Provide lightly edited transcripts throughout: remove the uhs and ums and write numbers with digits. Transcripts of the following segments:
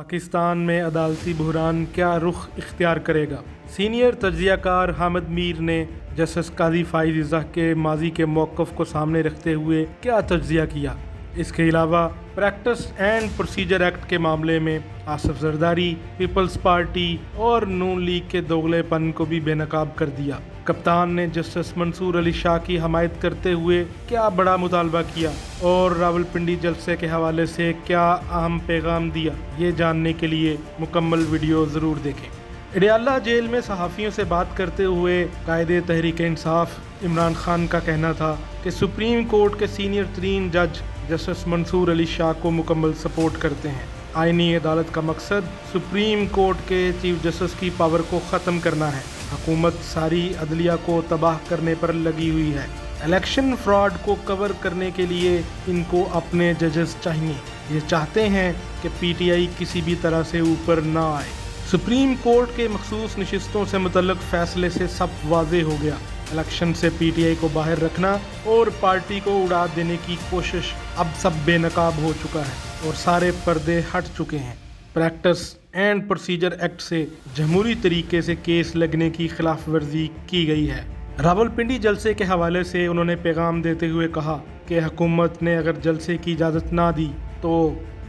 पाकिस्तान में अदालती बहरान क्या रुख इख्तियार करेगा। सीनियर तज्ज़िया कार हामिद मीर ने जस्टिस काजी फ़ाइज़ इज़्ज़ा के माजी के मौक़िफ़ को सामने रखते हुए क्या तज्ज़िया किया। इसके अलावा प्रैक्टिस एंड प्रोसीजर एक्ट के मामले में आसिफ जरदारी, पीपल्स पार्टी और नून लीग के दोगलेपन को भी बेनकाब कर दिया। कप्तान ने जस्टिस मंसूर अली शाह की हमायत करते हुए क्या बड़ा मुतालबा किया और रावलपिंडी जलसे के हवाले से क्या अहम पैगाम दिया, ये जानने के लिए मुकम्मल वीडियो ज़रूर देखें। अडयाला जेल में सहाफ़ियों से बात करते हुए कायदे तहरीक इंसाफ इमरान खान का कहना था कि सुप्रीम कोर्ट के सीनियर तरीन जज जस्टिस मंसूर अली शाह को मुकम्मल सपोर्ट करते हैं। आईनी अदालत का मकसद सुप्रीम कोर्ट के चीफ जस्टिस की पावर को ख़त्म करना है। हुकूमत सारी अदलिया को तबाह करने पर लगी हुई है। इलेक्शन फ्रॉड को कवर करने के लिए इनको अपने जजेस चाहिए। ये चाहते हैं कि पीटीआई किसी भी तरह से ऊपर ना आए। सुप्रीम कोर्ट के मखसूस नशिस्तों से मुतल्लक फ़ैसले से सब वाज़े हो गया। इलेक्शन से पीटीआई को बाहर रखना और पार्टी को उड़ा देने की कोशिश अब सब बेनकाब हो चुका है और सारे पर्दे हट चुके हैं। प्रैक्टिस एंड प्रोसीजर एक्ट से जमहूरी तरीके से केस लगने की खिलाफ वर्जी की गई है। रावलपिंडी जलसे के हवाले से उन्होंने पैगाम देते हुए कहा कि हुकूमत ने अगर जलसे की इजाज़त ना दी तो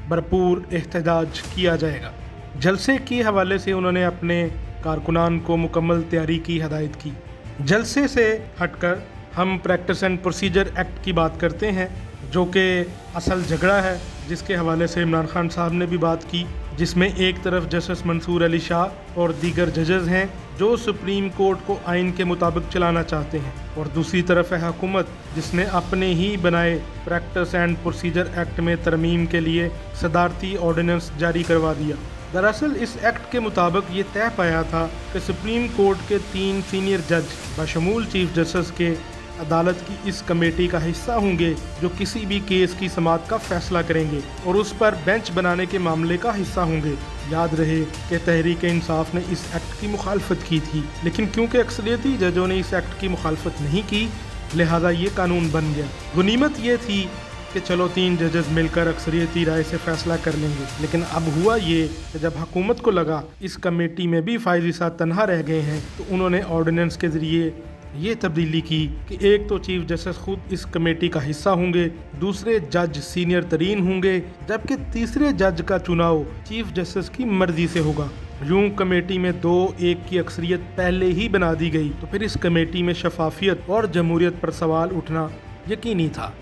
भरपूर एहतजाज किया जाएगा। जलसे के हवाले से उन्होंने अपने कारकुनान को मुकम्मल तैयारी की हदायत की। जलसे से हटकर हम प्रैक्टिस एंड प्रोसीजर एक्ट की बात करते हैं, जो कि असल झगड़ा है, जिसके हवाले से इमरान खान साहब ने भी बात की, जिसमें एक तरफ जस्टिस मंसूर अली शाह और दीगर जजेस हैं जो सुप्रीम कोर्ट को आइन के मुताबिक चलाना चाहते हैं, और दूसरी तरफ है हुकूमत जिसने अपने ही बनाए प्रैक्टिस एंड प्रोसीजर एक्ट में तरमीम के लिए सदारती ऑर्डिनेंस जारी करवा दिया। दरअसल इस एक्ट के मुताबिक ये तय पाया था कि सुप्रीम कोर्ट के 3 सीनियर जज बशमूल चीफ जस्टिस के अदालत की इस कमेटी का हिस्सा होंगे जो किसी भी केस की समाअत का फैसला करेंगे और उस पर बेंच बनाने के मामले का हिस्सा होंगे। याद रहे कि तहरीक इंसाफ ने इस एक्ट की मुखालफत की थी, लेकिन क्योंकि अक्सरियती जजों ने इस एक्ट की मुखालफत नहीं की, लिहाजा ये कानून बन गया। गनीमत ये थी कि चलो 3 जजेस मिलकर अक्सरियती राय से फैसला कर लेंगे, लेकिन अब हुआ ये कि जब हुकूमत को लगा इस कमेटी में भी फ़ाइज़ इज़्ज़ा तनहा रह गए हैं, तो उन्होंने ऑर्डिनेंस के ज़रिए ये तब्दीली की कि एक तो चीफ जस्टिस खुद इस कमेटी का हिस्सा होंगे, दूसरे जज सीनियर तरीन होंगे, जबकि तीसरे जज का चुनाव चीफ जस्टिस की मर्जी से होगा। यूं कमेटी में 2-1 की अक्सरियत पहले ही बना दी गई तो फिर इस कमेटी में शफाफियत और जमहूरियत पर सवाल उठना यकीनी था।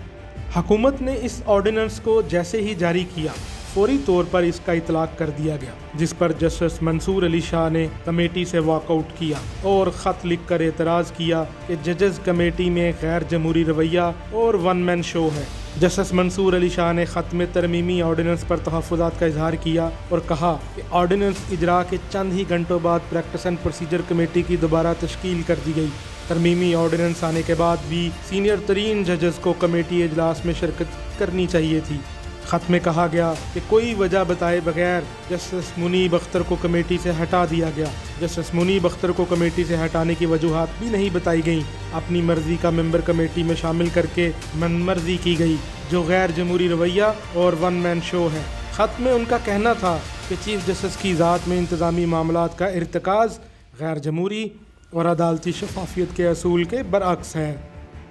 हुकूमत ने इस ऑर्डिनेंस को जैसे ही जारी किया, फौरी तौर पर इसका इतलाक कर दिया गया, जिस पर जस्टिस मंसूर अली शाह ने कमेटी से वॉकआउट किया और ख़त लिख कर एतराज़ किया कि जजेस कमेटी में गैर जमहूरी रवैया और वन मैन शो है। जस्टिस मंसूर अली शाह ने ख़त में तरमीमी ऑर्डिनेंस पर तहफ़्फ़ुज़ात का इजहार किया और कहा कि ऑर्डिनेंस इजरा के चंद ही घंटों बाद प्रैक्टिस एंड प्रोसीजर कमेटी की दोबारा तश्कील कर दी गई। तरमीमी ऑर्डिनेंस आने के बाद भी सीनियर तरीन जजेस को कमेटी इजलास में शिरकत करनी चाहिए थी। ख़त में कहा गया कि कोई वजह बताए बगैर जस्टिस मुनीब अख्तर को कमेटी से हटा दिया गया। जस्टिस मुनीब अख्तर को कमेटी से हटाने की वजूहात भी नहीं बताई गई। अपनी मर्जी का मेंबर कमेटी में शामिल करके मनमर्जी की गई, जो गैर जमहूरी रवैया और वन मैन शो है। ख़त में उनका कहना था कि चीफ जस्टिस की ज़ात में इंतज़ामी मामलात का इर्तिकाज़ गैर जमहूरी और अदालती शफाफियत के असूल के बरअक्स है।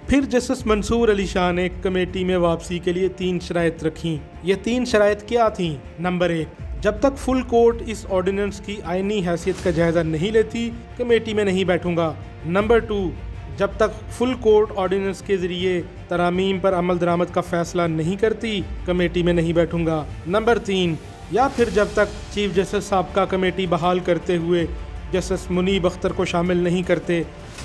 फिर जस्टिस मंसूर अली शाह ने कमेटी में वापसी के लिए 3 शराइत रखीं। ये 3 शराइत क्या थीं? नंबर 1, जब तक फुल कोर्ट इस ऑर्डिनेंस की आइनी हैसियत का जायज़ा नहीं लेती, कमेटी में नहीं बैठूंगा। नंबर 2, जब तक फुल कोर्ट ऑर्डिनेंस के ज़रिए तरामीम पर अमल दरामद का फ़ैसला नहीं करती, कमेटी में नहीं बैठूंगा। नंबर 3, या फिर जब तक चीफ जस्टिस साहब का कमेटी बहाल करते हुए जस्टिस मुनीब अख्तर को शामिल नहीं करते,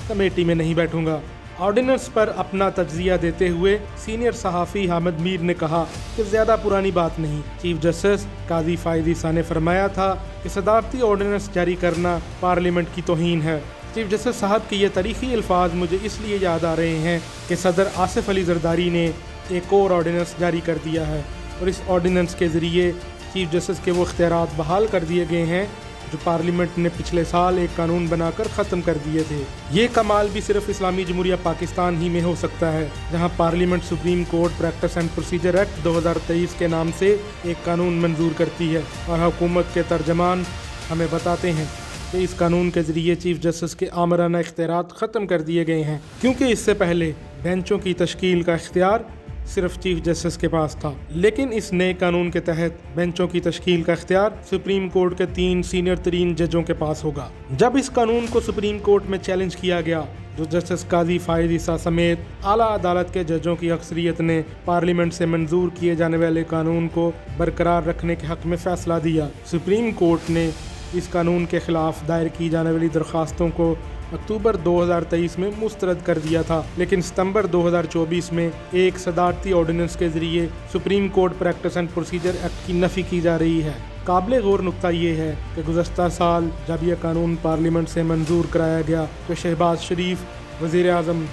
कमेटी में नहीं बैठूंगा। ऑर्डिनेंस पर अपना तज्ज़िया देते हुए सीनियर सहाफ़ी हामिद मीर ने कहा कि ज़्यादा पुरानी बात नहीं। चीफ जस्टिस काजी फ़ाइज़ इज़्ज़ा ने फरमाया था कि सदारती ऑर्डिनेंस जारी करना पार्लियामेंट की तौहीन है। चीफ जस्टिस साहब के ये तारीख़ी अल्फाज मुझे इसलिए याद आ रहे हैं कि सदर आसिफ अली जरदारी ने एक और ऑर्डिनेंस जारी कर दिया है और इस ऑर्डिनेंस के ज़रिए चीफ जस्टिस के वो इख्तियारात बहाल कर दिए गए हैं जो पार्लियामेंट ने पिछले साल एक कानून बनाकर ख़त्म कर दिए थे। ये कमाल भी सिर्फ इस्लामी जमहूरिया पाकिस्तान ही में हो सकता है, जहां parliament supreme Court practice and procedure act 2023 के नाम से एक कानून मंजूर करती है और हुकूमत के तर्जमान हमें बताते हैं कि इस कानून के ज़रिए चीफ जस्टिस के आमराना इख्तियारात ख़त्म कर दिए गए हैं, क्योंकि इससे पहले बेंचों की तश्कील का इख्तियार सिर्फ चीफ जस्टिस के पास था। लेकिन इस नए कानून के तहत बेंचों की तश्कील का इख्तियार सुप्रीम कोर्ट के 3 सीनियर तरीन जजों के पास होगा। जब इस कानून को सुप्रीम कोर्ट में चैलेंज किया गया, जो जस्टिस काजी फायद ईसा समेत आला अदालत के जजों की अक्सरियत ने पार्लियामेंट से मंजूर किए जाने वाले कानून को बरकरार रखने के हक में फैसला दिया। सुप्रीम कोर्ट ने इस कानून के खिलाफ दायर की जाने वाली दरख्वास्तों को अक्टूबर 2023 में मुस्तरद कर दिया था, लेकिन सितंबर 2024 में एक सदारती ऑर्डिनेंस के जरिए supreme Court practice and procedure act की नफ़ी की जा रही है। काबिल गौर नुक्ता ये है कि गुज़श्ता साल जब यह कानून पार्लियामेंट से मंजूर कराया गया तो शहबाज शरीफ वज़ीर आज़म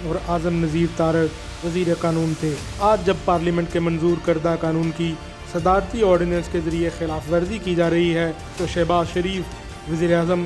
और आज़म नज़ीर तारड़ वज़ीर कानून थे। आज जब पार्लियामेंट के मंजूर करदा कानून की सदारती ऑर्डिनेंस के ज़रिए खिलाफ वर्जी की जा रही है तो शहबाज शरीफ वज़ीर आज़म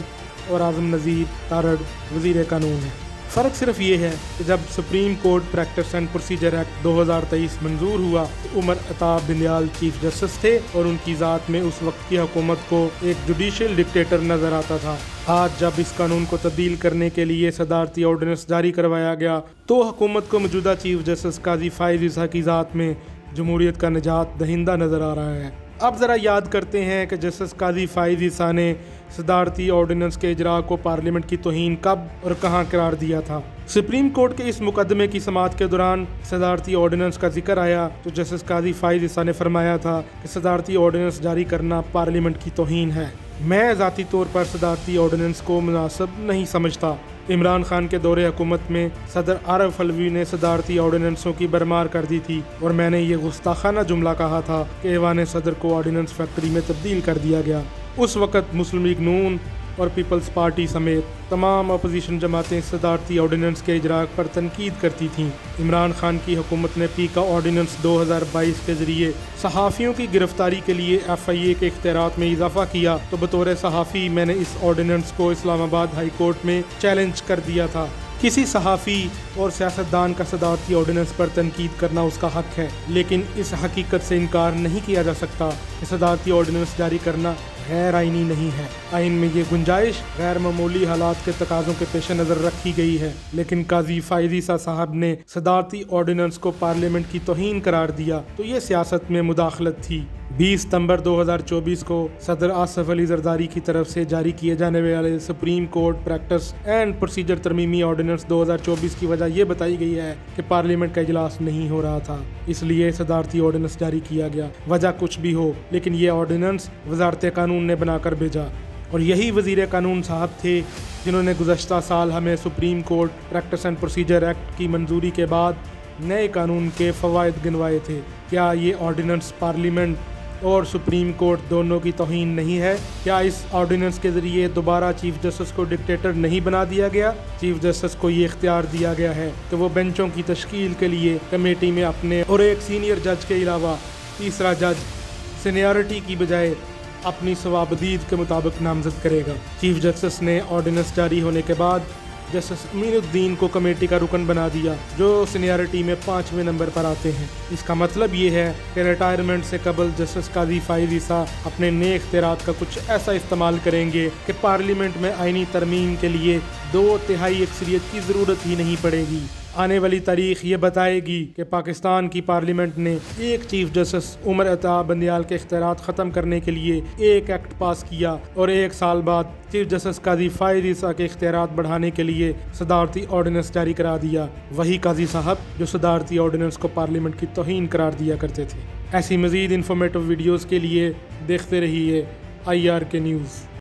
और आज़म नज़ीर तारड़ वज़ीर कानून है। फ़र्क सिर्फ ये है कि जब supreme Court practice and procedure act 2023 मंजूर हुआ तो उमर अता बिंदयाल चीफ जस्टिस थे और उनकी ज़ात में उस वक्त की हुकूमत को एक जुडिशल डिक्टेटर नज़र आता था। आज जब इस कानून को तब्दील करने के लिए सदारती ऑर्डिनेंस जारी करवाया गया तो हुकूमत को मौजूदा चीफ जस्टिस काजी फायद ईसा की ज़ात में जमहूरियत का निजात दहिंदा नज़र आ रहा है। अब ज़रा याद करते हैं कि जस्टिस काजी फायद ईसा ने सदारती ऑर्डिनेंस के इजरा को पार्लियामेंट की तौहीन कब और कहां करार दिया था। सुप्रीम कोर्ट के इस मुकदमे की समाअत के दौरान सदारती ऑर्डिनेंस का जिक्र आया तो जस्टिस काजी फायद ईसा ने फरमाया था कि सदारती ऑर्डिनेंस जारी करना पार्लियामेंट की तौहीन है। मैं ज़ाती तौर पर सदारती ऑर्डिनेंस को मुनासिब नहीं समझता। इमरान खान के दौरे हुकूमत में सदर आरिफ अलवी ने सदारती ऑर्डिनेंसों की बरमार कर दी थी और मैंने ये गुस्ताखाना जुमला कहा था कि ऐवान सदर को ऑर्डिनेंस फैक्ट्री में तब्दील कर दिया गया। उस वक़्त मुस्लिम लीग नून और पीपल्स पार्टी समेत तमाम अपोजिशन जमातें सदारती ऑर्डिनेंस के इजरा पर तनकीद करती थीं। इमरान खान की हुकूमत ने पीका ऑर्डिनेंस 2022 के ज़रिए सहाफ़ियों की गिरफ्तारी के लिए FIA के इख्तियारात में इजाफा किया तो बतौर सहाफ़ी मैंने इस ऑर्डिनेंस को इस्लामाबाद हाई कोर्ट में चैलेंज कर दिया था। किसी सहाफ़ी और सियासतदान का सदारती ऑर्डिनेंस पर तनकीद करना उसका हक है, लेकिन इस हकीकत से इनकार नहीं किया जा सकता कि सदारती ऑर्डिनेंस जारी करना गैर आइनी नहीं है। आइन में ये गुंजाइश गैर मामूली हालात के तकाज़ों के पेश नज़र रखी गई है, लेकिन काजी फायद ईसा साहब ने सदारती ऑर्डिनेंस को पार्लियामेंट की तौहीन करार दिया तो ये सियासत में मुदाखलत थी। 20 सितंबर 2024 को सदर आसिफ अली जरदारी की तरफ से जारी किए जाने वाले Supreme Court practice and procedure तरमीमी ऑर्डिनेंस 2024 की वजह यह बताई गई है कि पार्लियामेंट का इजलास नहीं हो रहा था, इसलिए सदारती ऑर्डिनेंस जारी किया गया। वजह कुछ भी हो, लेकिन ये ऑर्डिनेंस वजारत कानून ने बनाकर भेजा और यही वज़ीर कानून साहब थे जिन्होंने गुज़श्ता साल हमें supreme Court practice and procedure act की मंजूरी के बाद नए कानून के फ़वाइद गिनवाए थे। क्या ये ऑर्डिनेंस पार्लियामेंट और सुप्रीम कोर्ट दोनों की तौहीन नहीं है? क्या इस ऑर्डिनेंस के ज़रिए दोबारा चीफ जस्टिस को डिक्टेटर नहीं बना दिया गया? चीफ जस्टिस को ये इख्तियार दिया गया है कि वो बेंचों की तश्कील के लिए कमेटी में अपने और एक सीनियर जज के अलावा तीसरा जज सीनियरिटी की बजाय अपनी सवाबदीद के मुताबिक नामजद करेगा। चीफ जस्टिस ने ऑर्डिनेंस जारी होने के बाद जस्टिस अमीनुद्दीन को कमेटी का रुकन बना दिया, जो सीनियरिटी में 5वें नंबर पर आते हैं। इसका मतलब ये है कि रिटायरमेंट से कबल जस्टिस काजी फायद ईसा अपने नए इख्तियारात का कुछ ऐसा इस्तेमाल करेंगे कि पार्लियामेंट में आइनी तरमीम के लिए 2/3 अक्सरियत की ज़रूरत ही नहीं पड़ेगी। आने वाली तारीख ये बताएगी कि पाकिस्तान की पार्लियामेंट ने एक चीफ जस्टिस उमर अता बिंदयाल के इख्तियारात ख़त्म करने के लिए एक एक्ट पास किया और 1 साल बाद चीफ जस्टिस काजी फायद ईसा के इख्तियारात बढ़ाने के लिए सदारती ऑर्डिनेंस जारी करा दिया। वही काजी साहब जो सदारती ऑर्डिनेंस को पार्लियामेंट की तौहीन करार दिया करते थे। ऐसी मज़ीद इन्फॉर्मेटिव वीडियोज़ के लिए देखते रहिए IRK न्यूज़।